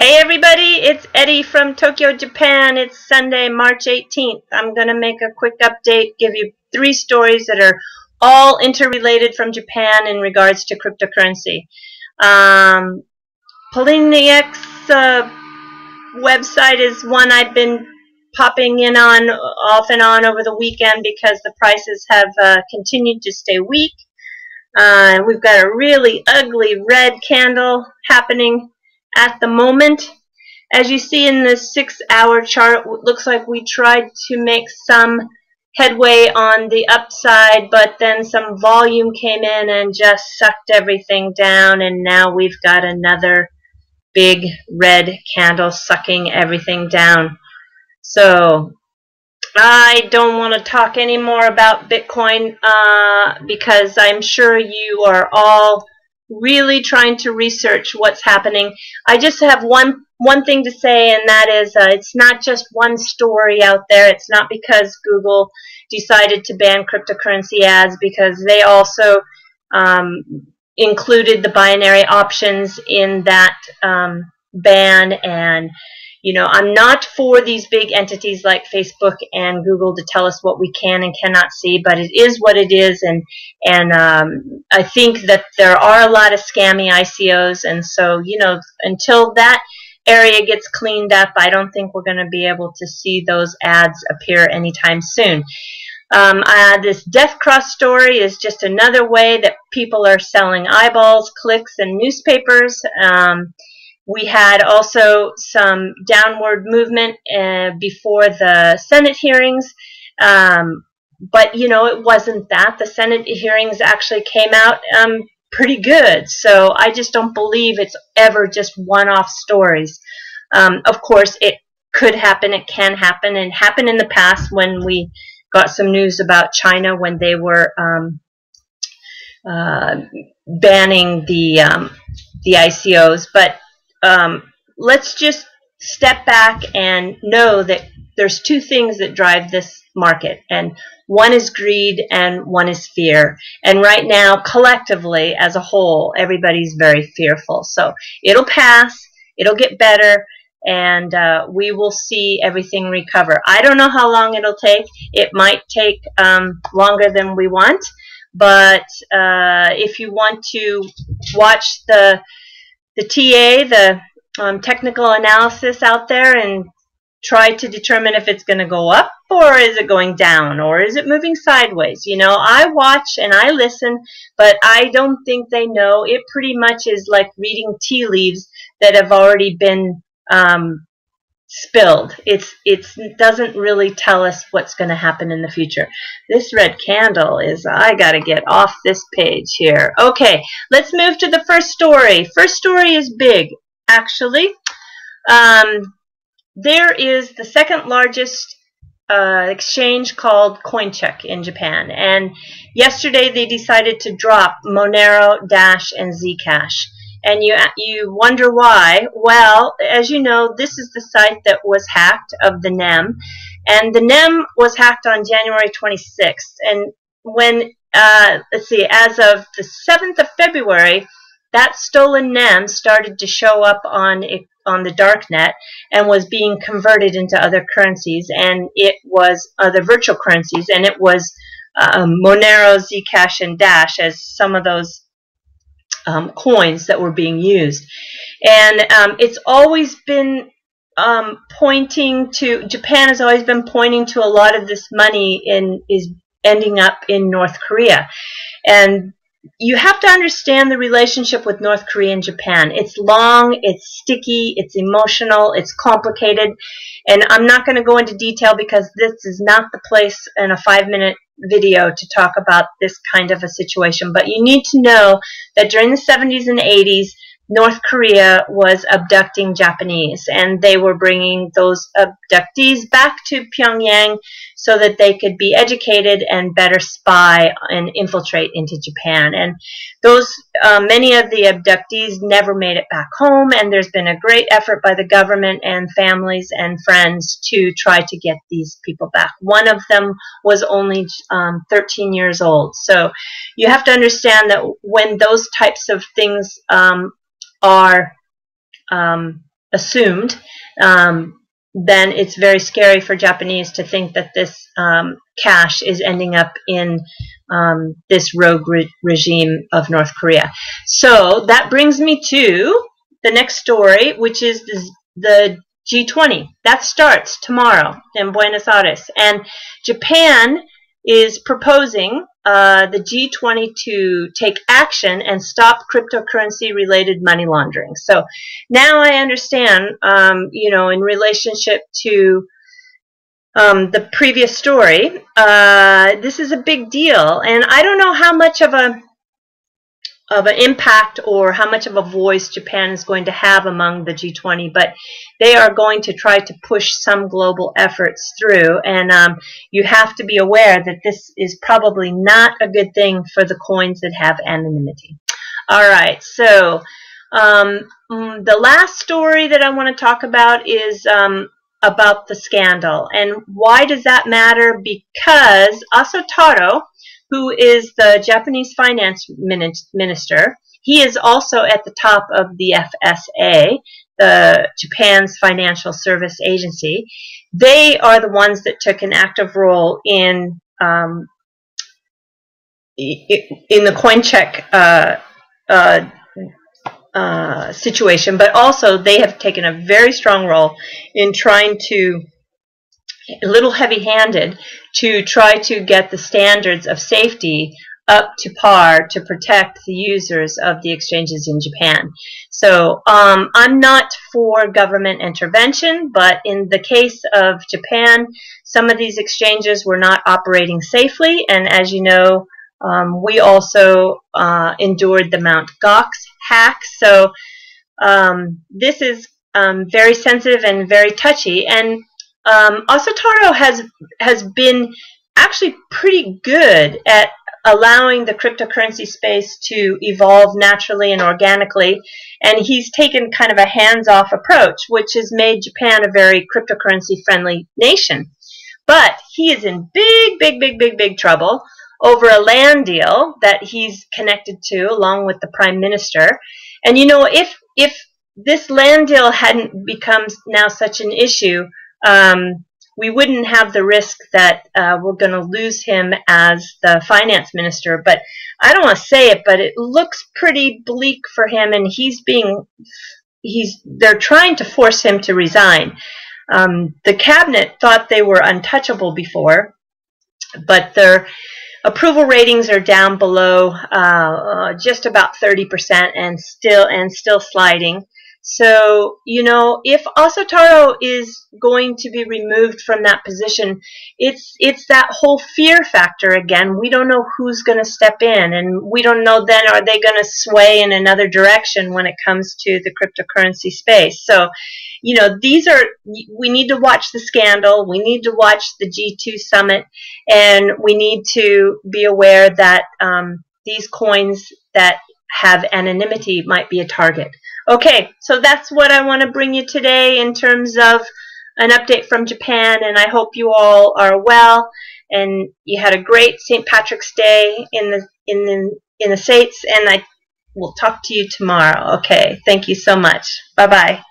Hey everybody, it's Eddie from Tokyo, Japan. It's Sunday, March 18th. I'm going to make a quick update, give you 3 stories that are all interrelated from Japan in regards to cryptocurrency. Poloniex website is one I've been popping in on off and on over the weekend because the prices have continued to stay weak. We've got a really ugly red candle happening at the moment. As you see in the 6-hour chart, it looks like we tried to make some headway on the upside, but then some volume came in and just sucked everything down, and now we've got another big red candle sucking everything down. So I don't want to talk anymore about Bitcoin because I'm sure you are all really trying to research what's happening. I just have one thing to say, and that is it's not just one story out there. It's not because Google decided to ban cryptocurrency ads, because they also included the binary options in that ban. And you know, I'm not for these big entities like Facebook and Google to tell us what we can and cannot see, but it is what it is, and I think that there are a lot of scammy ICOs, and so, you know, until that area gets cleaned up, I don't think we're going to be able to see those ads appear anytime soon. This Death Cross story is just another way that people are selling eyeballs, clicks, and newspapers. We had also some downward movement before the Senate hearings, but you know, it wasn't that. The Senate hearings actually came out pretty good, so I just don't believe it's ever just one-off stories. Of course, it could happen, it can happen, and happened in the past when we got some news about China when they were banning the ICOs, but let's just step back and know that there's 2 things that drive this market, and one is greed and one is fear. And right now, collectively, as a whole, everybody's very fearful. So it'll pass, it'll get better, and we will see everything recover. I don't know how long it'll take. It might take longer than we want, but if you want to watch the TA, the technical analysis out there, and try to determine if it's going to go up, or is it going down, or is it moving sideways. You know, I watch and I listen, but I don't think they know. It pretty much is like reading tea leaves that have already been spilled. It doesn't really tell us what's going to happen in the future. This red candle is, I got to get off this page here. Okay, let's move to the first story. First story is big, actually. There is the second largest exchange called CoinCheck in Japan, and yesterday they decided to drop Monero, Dash, and ZCash. And you wonder why. Well, as you know, this is the site that was hacked of the NEM, and the NEM was hacked on January 26th. And when, let's see, as of the 7th of February, that stolen NEM started to show up on the darknet and was being converted into other currencies, and it was other virtual currencies, and it was Monero, Zcash, and Dash as some of those coins that were being used. And it's always been pointing to, Japan has always been pointing to a lot of this money is ending up in North Korea. And you have to understand the relationship with North Korea and Japan. It's long, it's sticky, it's emotional, it's complicated, and I'm not going to go into detail because this is not the place in a 5-minute video to talk about this kind of a situation. But you need to know that during the 70s and 80s, North Korea was abducting Japanese, and they were bringing those abductees back to Pyongyang so that they could be educated and better spy and infiltrate into Japan. And those many of the abductees never made it back home, and there's been a great effort by the government and families and friends to try to get these people back. One of them was only 13 years old. So you have to understand that when those types of things are assumed, then it's very scary for Japanese to think that this cash is ending up in this rogue regime of North Korea. So that brings me to the next story, which is the G20. That starts tomorrow in Buenos Aires. And Japan is proposing the G20 to take action and stop cryptocurrency-related money laundering. So now I understand, in relationship to the previous story, this is a big deal. And I don't know how much of an impact or how much of a voice Japan is going to have among the G20, but they are going to try to push some global efforts through, and you have to be aware that this is probably not a good thing for the coins that have anonymity. All right, so the last story that I want to talk about is about the scandal. And why does that matter? Because Asotaro, who is the Japanese finance minister, he is also at the top of the FSA, the Japan's financial service agency. They are the ones that took an active role in the CoinCheck situation, but also they have taken a very strong role in trying to, a little heavy-handed, to try to get the standards of safety up to par to protect the users of the exchanges in Japan. So I'm not for government intervention, but in the case of Japan, some of these exchanges were not operating safely, and as you know, we also endured the Mt. Gox hack. So this is very sensitive and very touchy, and Asotaro has been actually pretty good at allowing the cryptocurrency space to evolve naturally and organically, and he's taken kind of a hands-off approach, which has made Japan a very cryptocurrency-friendly nation. But he is in big trouble over a land deal that he's connected to along with the Prime Minister. And you know, if this land deal hadn't become now such an issue, we wouldn't have the risk that we're going to lose him as the finance minister. But I don't want to say it, but it looks pretty bleak for him, and they're trying to force him to resign. The cabinet thought they were untouchable before, but their approval ratings are down below just about 30% and still sliding. So, you know, if Asotaro is going to be removed from that position, it's that whole fear factor again. We don't know who's going to step in, and we don't know then, are they going to sway in another direction when it comes to the cryptocurrency space. So, you know, we need to watch the scandal, we need to watch the G2 summit, and we need to be aware that these coins that have anonymity might be a target. Okay, so that's what I want to bring you today in terms of an update from Japan, and I hope you all are well and you had a great St. Patrick's Day in the States, and I will talk to you tomorrow. Okay, thank you so much. Bye-bye.